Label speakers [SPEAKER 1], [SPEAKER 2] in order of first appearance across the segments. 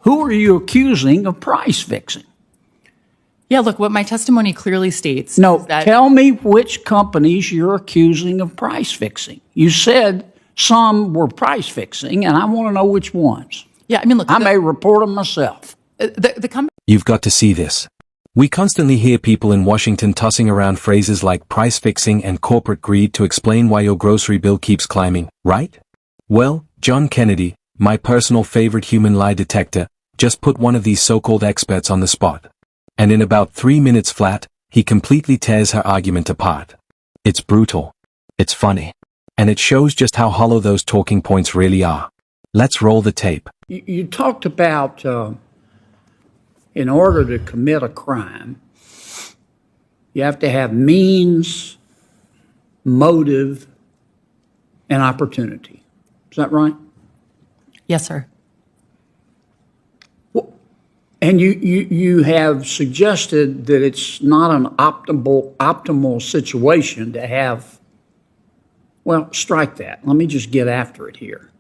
[SPEAKER 1] Who are you accusing of price fixing?
[SPEAKER 2] Yeah, look, what my testimony clearly states
[SPEAKER 1] No,
[SPEAKER 2] is that...
[SPEAKER 1] tell me which companies you're accusing of price fixing. You said some were price fixing, and I want to know which ones.
[SPEAKER 2] Yeah, I mean, look...
[SPEAKER 1] I may report them myself.
[SPEAKER 2] The company...
[SPEAKER 3] You've got to see this. We constantly hear people in Washington tossing around phrases like price fixing and corporate greed to explain why your grocery bill keeps climbing, right? Well, John Kennedy, my personal favorite human lie detector, just put one of these so-called experts on the spot. And in about 3 minutes flat, he completely tears her argument apart. It's brutal. It's funny. And it shows just how hollow those talking points really are. Let's roll the tape.
[SPEAKER 1] You talked about in order to commit a crime, you have to have means, motive, and opportunity. Is that right?
[SPEAKER 2] Yes, sir.
[SPEAKER 1] And you have suggested that it's not an optimal situation to have, well, strike that. Let me just get after it here.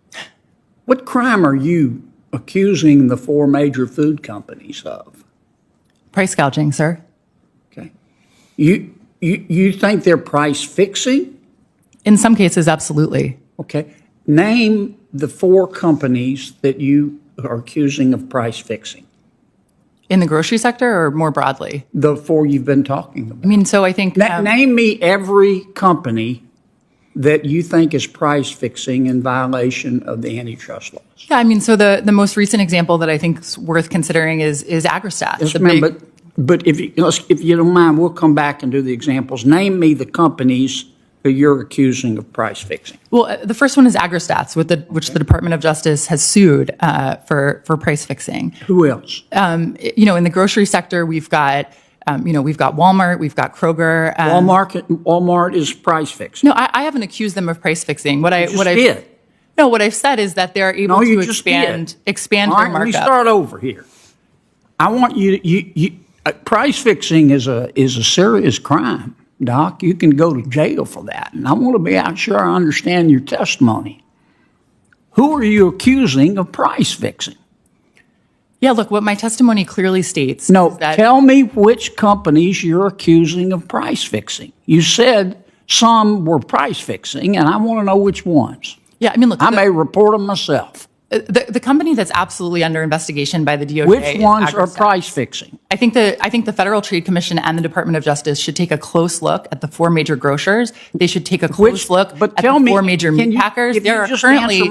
[SPEAKER 1] What crime are you accusing the 4 major food companies of?
[SPEAKER 2] Price gouging, sir.
[SPEAKER 1] Okay. You think they're price fixing?
[SPEAKER 2] In some cases, absolutely.
[SPEAKER 1] Okay. Name the 4 companies that you are accusing of price fixing.
[SPEAKER 2] In the grocery sector or more broadly?
[SPEAKER 1] The 4 you've been talking about.
[SPEAKER 2] I mean, so I think...
[SPEAKER 1] Name me every company that you think is price fixing in violation of the antitrust laws.
[SPEAKER 2] Yeah, I mean, so the most recent example that I think is worth considering is Agristat.
[SPEAKER 1] Yes, ma'am, but if you don't mind, we'll come back and do the examples. Name me the companies that you're accusing of price fixing.
[SPEAKER 2] Well, the first one is Agristats, which the Department of Justice has sued for price fixing.
[SPEAKER 1] Who else?
[SPEAKER 2] In the grocery sector, we've got Walmart, we've got Kroger.
[SPEAKER 1] Walmart is price fixing.
[SPEAKER 2] No, I haven't accused them of price fixing. What I've said is that they're able to expand their markup.
[SPEAKER 1] Let me start over here. I want you price fixing is a serious crime. Doc, you can go to jail for that. And I want to be sure I understand your testimony. Who are you accusing of price fixing?
[SPEAKER 2] Yeah, look, what my testimony clearly states
[SPEAKER 1] is
[SPEAKER 2] that...
[SPEAKER 1] Tell me which companies you're accusing of price fixing. You said some were price fixing, and I want to know which ones.
[SPEAKER 2] Yeah, I mean, look...
[SPEAKER 1] I may report them myself.
[SPEAKER 2] The company that's absolutely under investigation by the DOJ.
[SPEAKER 1] Which ones are price fixing?
[SPEAKER 2] I think the Federal Trade Commission and the Department of Justice should take a close look at the 4 major grocers. They should take a close look at the 4 major meat packers.
[SPEAKER 1] There are currently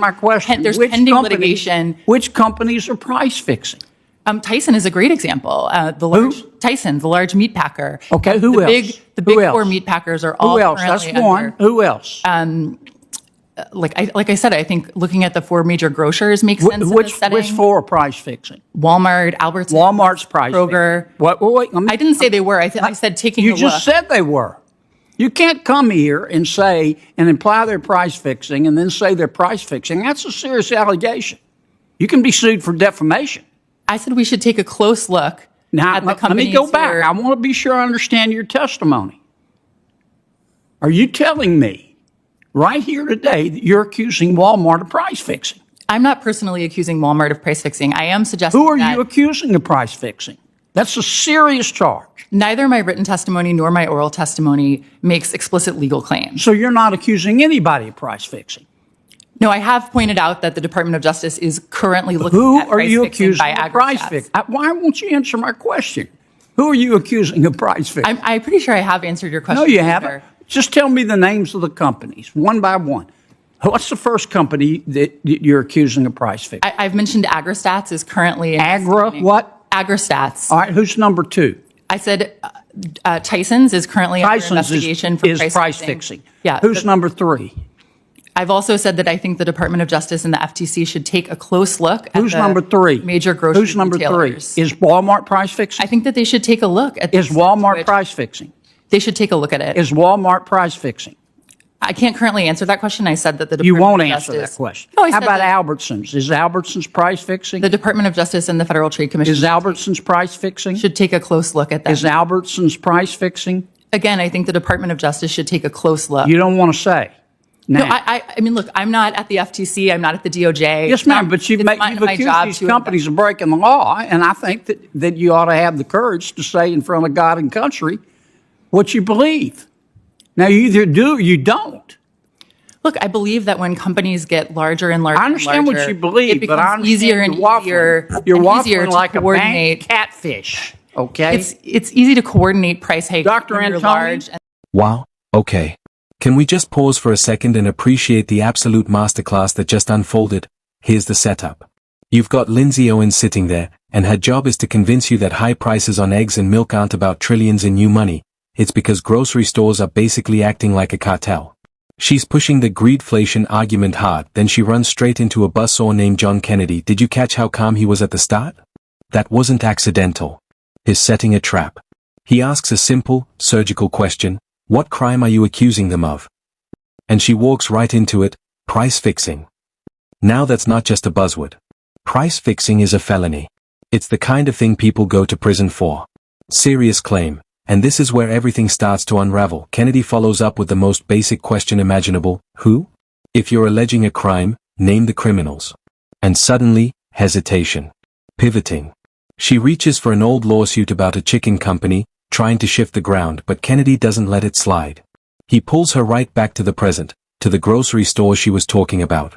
[SPEAKER 2] there's pending litigation.
[SPEAKER 1] Which companies are price fixing?
[SPEAKER 2] Tyson is a great example. Tyson, the large meat packer.
[SPEAKER 1] Okay, who else?
[SPEAKER 2] The big 4 meat packers are all
[SPEAKER 1] currently under. That's one. Who else?
[SPEAKER 2] Like I said, I think looking at the 4 major grocers makes sense in this setting.
[SPEAKER 1] Which 4 are price fixing?
[SPEAKER 2] Walmart, Albertsons,
[SPEAKER 1] Walmart's price
[SPEAKER 2] Kroger.
[SPEAKER 1] Wait,
[SPEAKER 2] I didn't say they were. I said taking a look.
[SPEAKER 1] You just said they were. You can't come here and say and imply they're price fixing and then say they're price fixing. That's a serious allegation. You can be sued for defamation.
[SPEAKER 2] I said we should take a close look at the companies.
[SPEAKER 1] Let me go back. I want to be sure I understand your testimony. Are you telling me right here today that you're accusing Walmart of price fixing?
[SPEAKER 2] I'm not personally accusing Walmart of price fixing. I am suggesting
[SPEAKER 1] Who are you accusing of price fixing? That's a serious charge.
[SPEAKER 2] Neither my written testimony nor my oral testimony makes explicit legal claims.
[SPEAKER 1] So you're not accusing anybody of price fixing?
[SPEAKER 2] No, I have pointed out that the Department of Justice is currently looking at price fixing by Agristats.
[SPEAKER 1] Price fixing? Why won't you answer my question? Who are you accusing of price fixing?
[SPEAKER 2] I'm pretty sure I have answered your question.
[SPEAKER 1] No, you haven't. Just tell me the names of the companies, one by one. What's the first company that you're accusing of price fixing?
[SPEAKER 2] I've mentioned Agristats is currently...
[SPEAKER 1] What?
[SPEAKER 2] Agristats.
[SPEAKER 1] All right, who's number 2?
[SPEAKER 2] I said Tyson's is currently under investigation for price fixing. Yeah.
[SPEAKER 1] Who's number 3?
[SPEAKER 2] I've also said that I think the Department of Justice and the FTC should take a close look at
[SPEAKER 1] Who's number 3?
[SPEAKER 2] Major grocery
[SPEAKER 1] Who's number
[SPEAKER 2] retailers.
[SPEAKER 1] 3? Is Walmart price fixing?
[SPEAKER 2] I think that they should take a look at...
[SPEAKER 1] Is Walmart price fixing?
[SPEAKER 2] They should take a look at it.
[SPEAKER 1] Is Walmart price fixing?
[SPEAKER 2] I can't currently answer that question. I said that the Department
[SPEAKER 1] You won't
[SPEAKER 2] of
[SPEAKER 1] answer
[SPEAKER 2] Justice,
[SPEAKER 1] that question.
[SPEAKER 2] No,
[SPEAKER 1] How about Albertsons? Is Albertsons price fixing?
[SPEAKER 2] The Department of Justice and the Federal Trade Commission...
[SPEAKER 1] Is Albertsons price fixing?
[SPEAKER 2] Should take a close look at that.
[SPEAKER 1] Is Albertsons price fixing?
[SPEAKER 2] Again, I think the Department of Justice should take a close look.
[SPEAKER 1] You don't want to say? Now,
[SPEAKER 2] No, I mean, look, I'm not at the FTC. I'm not at the DOJ.
[SPEAKER 1] yes, ma'am, but you've accused these companies of breaking the law, and I think that you ought to have the courage to say in front of God and country what you believe. Now, you either do or you don't.
[SPEAKER 2] Look, I believe that when companies get larger and larger,
[SPEAKER 1] I understand what you believe,
[SPEAKER 2] it
[SPEAKER 1] but I
[SPEAKER 2] becomes easier and easier.
[SPEAKER 1] You're
[SPEAKER 2] easier
[SPEAKER 1] waffling
[SPEAKER 2] to
[SPEAKER 1] like a
[SPEAKER 2] coordinate.
[SPEAKER 1] bank catfish, okay?
[SPEAKER 2] It's easy to coordinate price hikes
[SPEAKER 1] Dr.
[SPEAKER 2] when you're
[SPEAKER 1] Antoni?
[SPEAKER 2] large.
[SPEAKER 3] Wow, okay. Can we just pause for a second and appreciate the absolute masterclass that just unfolded? Here's the setup. You've got Lindsay Owens sitting there, and her job is to convince you that high prices on eggs and milk aren't about trillions in new money. It's because grocery stores are basically acting like a cartel. She's pushing the greedflation argument hard, then she runs straight into a buzzsaw named John Kennedy. Did you catch how calm he was at the start? That wasn't accidental. He's setting a trap. He asks a simple, surgical question: what crime are you accusing them of? And she walks right into it: price fixing. Now that's not just a buzzword. Price fixing is a felony. It's the kind of thing people go to prison for. Serious claim. And this is where everything starts to unravel. Kennedy follows up with the most basic question imaginable: who? If you're alleging a crime, name the criminals. And suddenly, hesitation. Pivoting. She reaches for an old lawsuit about a chicken company, trying to shift the ground, but Kennedy doesn't let it slide. He pulls her right back to the present, to the grocery store she was talking about.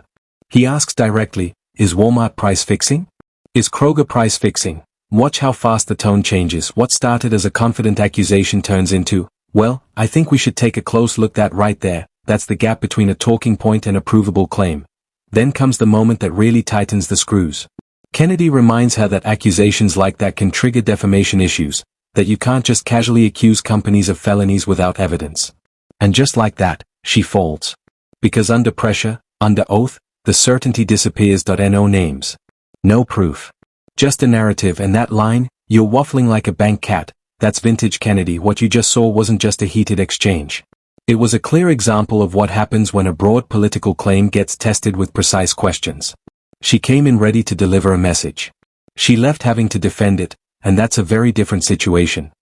[SPEAKER 3] He asks directly, is Walmart price fixing? Is Kroger price fixing? Watch how fast the tone changes. What started as a confident accusation turns into, well, I think we should take a close look. That right there, that's the gap between a talking point and a provable claim. Then comes the moment that really tightens the screws. Kennedy reminds her that accusations like that can trigger defamation issues, that you can't just casually accuse companies of felonies without evidence. And just like that, she folds. Because under pressure, under oath, the certainty disappears. No names. No proof. Just a narrative, and that line, you're waffling like a bank cat, that's vintage Kennedy. What you just saw wasn't just a heated exchange. It was a clear example of what happens when a broad political claim gets tested with precise questions. She came in ready to deliver a message. She left having to defend it, and that's a very different situation.